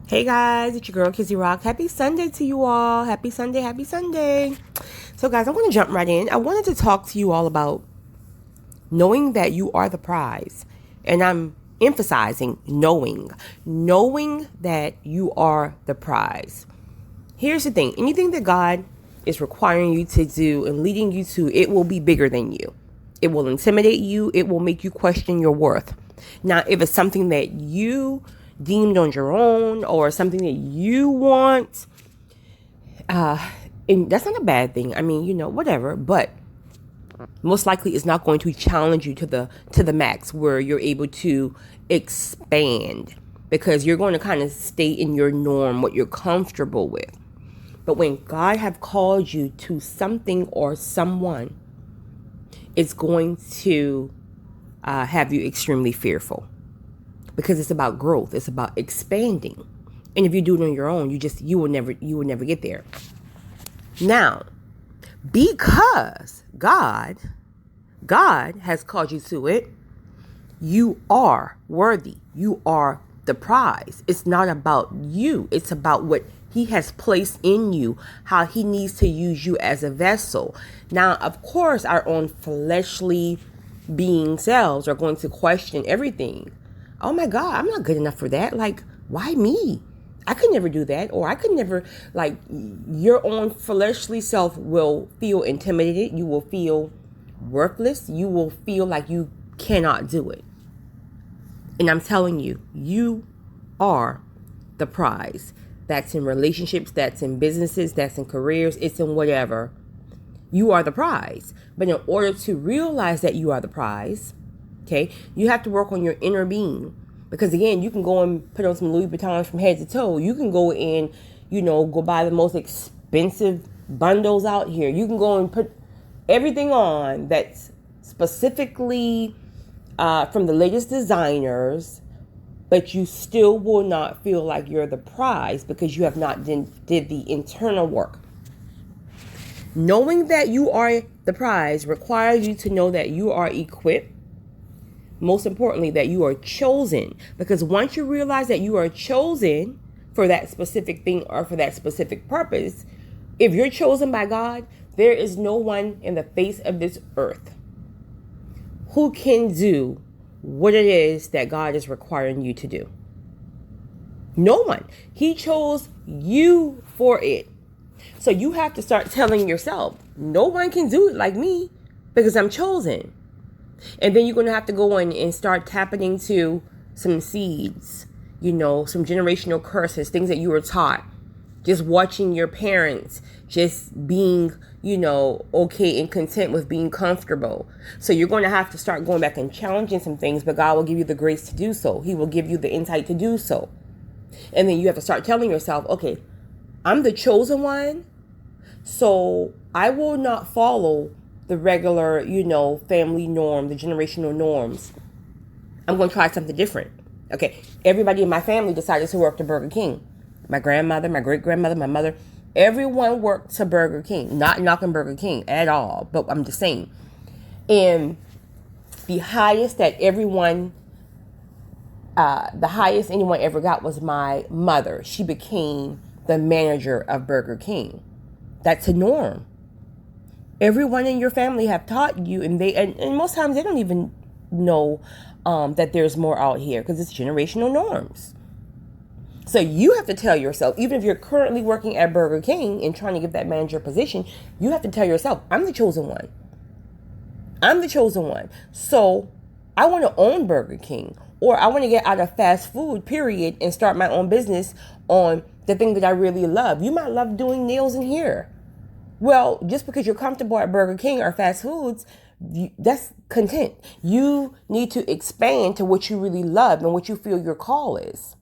Hey guys, it's your girl Kizzy Rock. Happy Sunday to you all. Happy Sunday, happy Sunday. So guys, I'm going to jump right in. I wanted to talk to you all about knowing that you are the prize. And I'm emphasizing knowing that you are the prize. Here's the thing. Anything that God is requiring you to do and leading you to, it will be bigger than you. It will intimidate you. It will make you question your worth. Now, if it's something that you deemed on your own or something that you want, and that's not a bad thing. I mean, whatever, but most likely it's not going to challenge you to the max where you're able to expand, because you're going to kind of stay in your norm, what you're comfortable with. But when God have called you to something or someone, it's going to have you extremely fearful, because it's about growth. It's about expanding. And if you do it on your own, you will never get there. Now, because God has called you to it, you are worthy. You are the prize. It's not about you. It's about what He has placed in you, how He needs to use you as a vessel. Now, of course, our own fleshly being selves are going to question everything. Oh my God, I'm not good enough for that. Like, why me? I could never do that. Or I could never, your own fleshly self will feel intimidated. You will feel worthless. You will feel like you cannot do it. And I'm telling you, you are the prize. That's in relationships, that's in businesses, that's in careers, it's in whatever. You are the prize. But in order to realize that you are the prize, okay, you have to work on your inner being. Because again, you can go and put on some Louis Vuittons from head to toe. You can go and, go buy the most expensive bundles out here. You can go and put everything on that's specifically from the latest designers, but you still will not feel like you're the prize because you have not did the internal work. Knowing that you are the prize requires you to know that you are equipped. Most importantly, that you are chosen. Because once you realize that you are chosen for that specific thing or for that specific purpose, if you're chosen by God, there is no one in the face of this earth who can do what it is that God is requiring you to do. No one. He chose you for it. So you have to start telling yourself, no one can do it like me because I'm chosen. And then you're going to have to go in and start tapping into some seeds, some generational curses, things that you were taught. Just watching your parents, just being, okay and content with being comfortable. So you're going to have to start going back and challenging some things, but God will give you the grace to do so. He will give you the insight to do so. And then you have to start telling yourself, okay, I'm the chosen one, so I will not follow the regular, family norm, the generational norms. I'm going to try something different. Okay, everybody in my family decided to work to Burger King. My grandmother, my great-grandmother, my mother, everyone worked to Burger King. Not knocking Burger King at all, but I'm just saying. And the highest anyone ever got was my mother. She became the manager of Burger King. That's a norm. Everyone in your family have taught you, and most times they don't even know that there's more out here because it's generational norms. So you have to tell yourself, even if you're currently working at Burger King and trying to get that manager position, you have to tell yourself, I'm the chosen one. I'm the chosen one. So I want to own Burger King, or I want to get out of fast food, period, and start my own business on the thing that I really love. You might love doing nails in here. Well, just because you're comfortable at Burger King or fast foods, that's content. You need to expand to what you really love and what you feel your call is.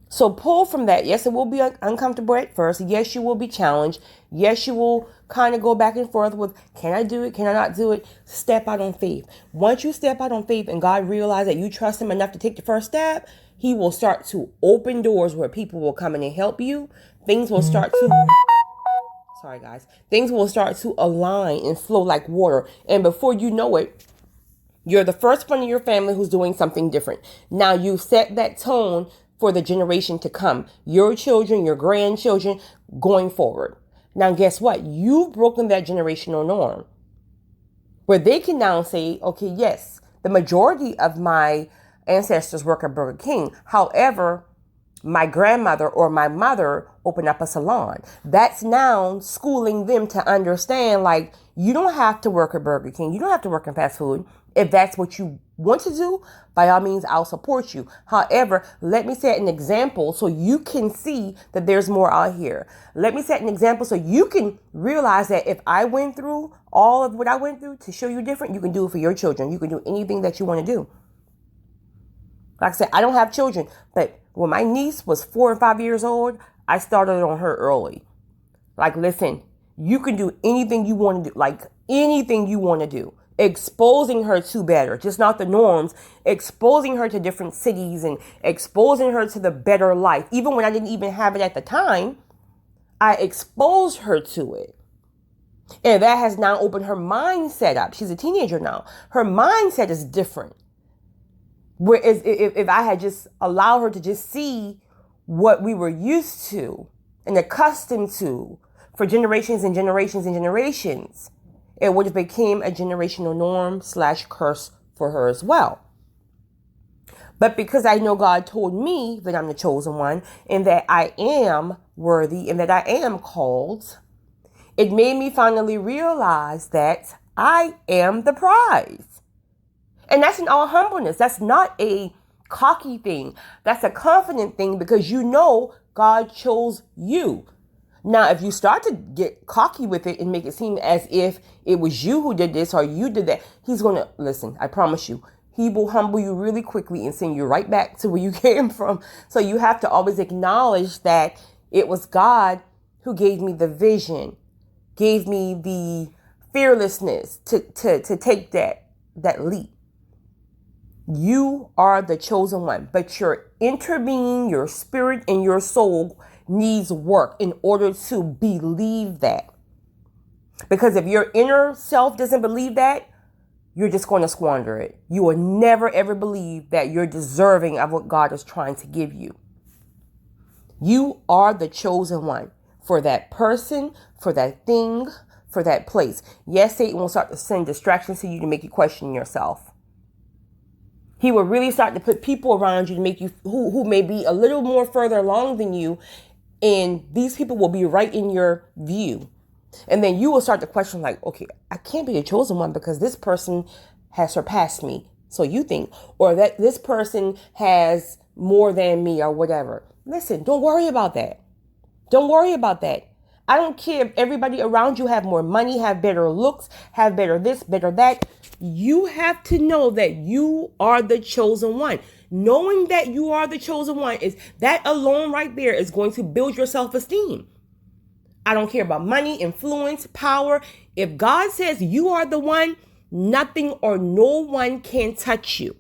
So pull from that. Yes, it will be uncomfortable at first. Yes, you will be challenged. Yes, you will kind of go back and forth with, can I do it? Can I not do it? Step out on faith. Once you step out on faith and God realizes that you trust Him enough to take the first step, He will start to open doors where people will come in and help you. Things will start to align and flow like water. And before you know it, you're the first one in your family who's doing something different. Now you set that tone for the generation to come, your children, your grandchildren going forward. Now, guess what? You've broken that generational norm where they can now say, okay, yes, the majority of my ancestors work at Burger King. However, my grandmother or my mother opened up a salon. That's now schooling them to understand, like, you don't have to work at Burger King. You don't have to work in fast food. If that's what you want to do, by all means, I'll support you. However, let me set an example so you can see that there's more out here. Let me set an example so you can realize that if I went through all of what I went through to show you different, you can do it for your children. You can do anything that you want to do. Like I said, I don't have children, but when my niece was 4 and 5 years old, I started on her early. Like, listen, you can do anything you want to do, like anything you want to do. Exposing her to better, just not the norms, exposing her to different cities and exposing her to the better life. Even when I didn't even have it at the time, I exposed her to it. And that has now opened her mindset up. She's a teenager now. Her mindset is different. Whereas if I had just allowed her to just see what we were used to and accustomed to for generations and generations and generations, it would have become a generational norm / curse for her as well. But because I know God told me that I'm the chosen one and that I am worthy and that I am called, it made me finally realize that I am the prize. And that's in all humbleness. That's not a cocky thing. That's a confident thing because you know God chose you. Now, if you start to get cocky with it and make it seem as if it was you who did this or you did that, he's going to, listen, I promise you, he will humble you really quickly and send you right back to where you came from. So you have to always acknowledge that it was God who gave me the vision, gave me the fearlessness to take that leap. You are the chosen one, but your inner being, your spirit, and your soul needs work in order to believe that. Because if your inner self doesn't believe that, you're just going to squander it. You will never, ever believe that you're deserving of what God is trying to give you. You are the chosen one for that person, for that thing, for that place. Yes, Satan will start to send distractions to you to make you question yourself. He will really start to put people around you to make you who may be a little more further along than you. And these people will be right in your view. And then you will start to question like, okay, I can't be the chosen one because this person has surpassed me. So you think, or that this person has more than me or whatever. Listen, don't worry about that. Don't worry about that. I don't care if everybody around you have more money, have better looks, have better this, better that. You have to know that you are the chosen one. Knowing that you are the chosen one is that alone right there is going to build your self-esteem. I don't care about money, influence, power. If God says you are the one, nothing or no one can touch you.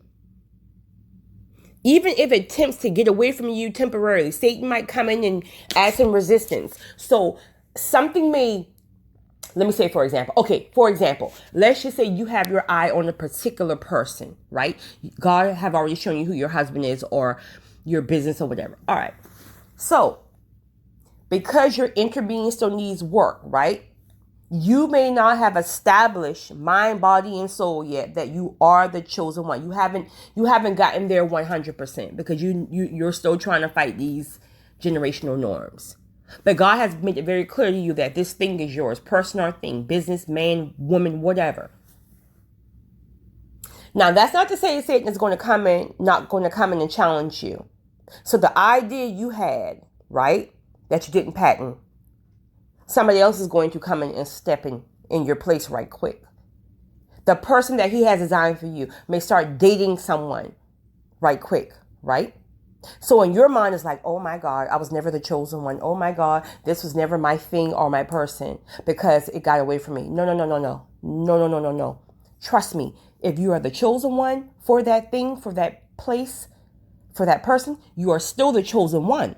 Even if it attempts to get away from you temporarily, Satan might come in and add some resistance. So something may, let me say, for example, let's just say you have your eye on a particular person, right? God have already shown you who your husband is or your business or whatever. All right. So because your inner being still needs work, right? You may not have established mind, body, and soul yet that you are the chosen one. You haven't gotten there 100% because you're still trying to fight these generational norms. But God has made it very clear to you that this thing is yours, person or thing, business, man, woman, whatever. Now, that's not to say Satan is not going to come in and challenge you. So the idea you had, right, that you didn't patent, somebody else is going to come in and step in your place right quick. The person that he has designed for you may start dating someone right quick, right? So in your mind, it's like, oh my God, I was never the chosen one. Oh my God, this was never my thing or my person because it got away from me. No. Trust me. If you are the chosen one for that thing, for that place, for that person, you are still the chosen one.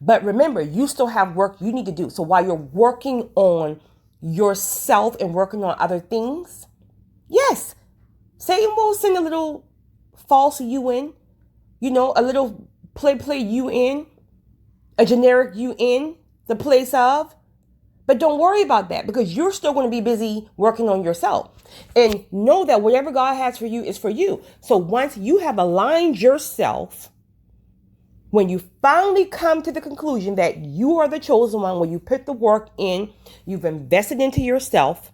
But remember, you still have work you need to do. So while you're working on yourself and working on other things, yes, Satan will send a little false you in, a little play you in, a generic you in the place of. But don't worry about that because you're still going to be busy working on yourself. And know that whatever God has for you is for you. So once you have aligned yourself, when you finally come to the conclusion that you are the chosen one, when you put the work in, you've invested into yourself,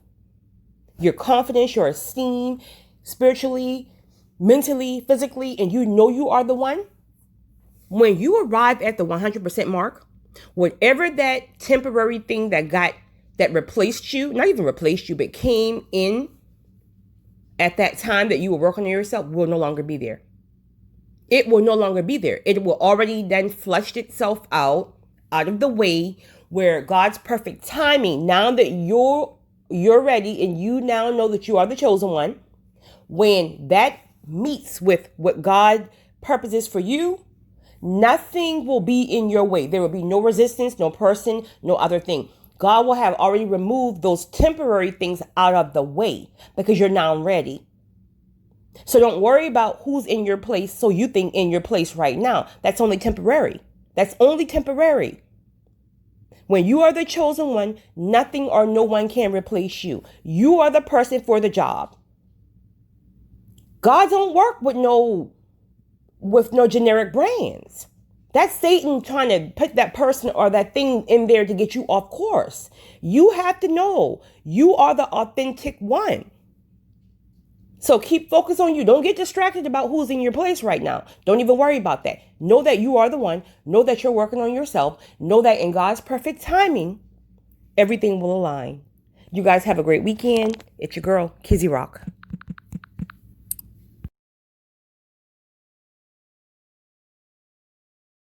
your confidence, your esteem, spiritually, mentally, physically, and you know you are the one, when you arrive at the 100% mark, whatever that temporary thing that replaced you, not even replaced you, but came in at that time that you were working on yourself will no longer be there. It will no longer be there. It will already then flushed itself out of the way, where God's perfect timing, now that you're ready and you now know that you are the chosen one, when that meets with what God purposes for you, nothing will be in your way. There will be no resistance, no person, no other thing. God will have already removed those temporary things out of the way because you're now ready. So don't worry about who's in your place. So you think in your place right now. That's only temporary. That's only temporary. When you are the chosen one, nothing or no one can replace you. You are the person for the job. God don't work with no generic brands. That's Satan trying to put that person or that thing in there to get you off course. You have to know you are the authentic one. So keep focused on you. Don't get distracted about who's in your place right now. Don't even worry about that. Know that you are the one. Know that you're working on yourself. Know that in God's perfect timing, everything will align. You guys have a great weekend. It's your girl, Kizzy Rock.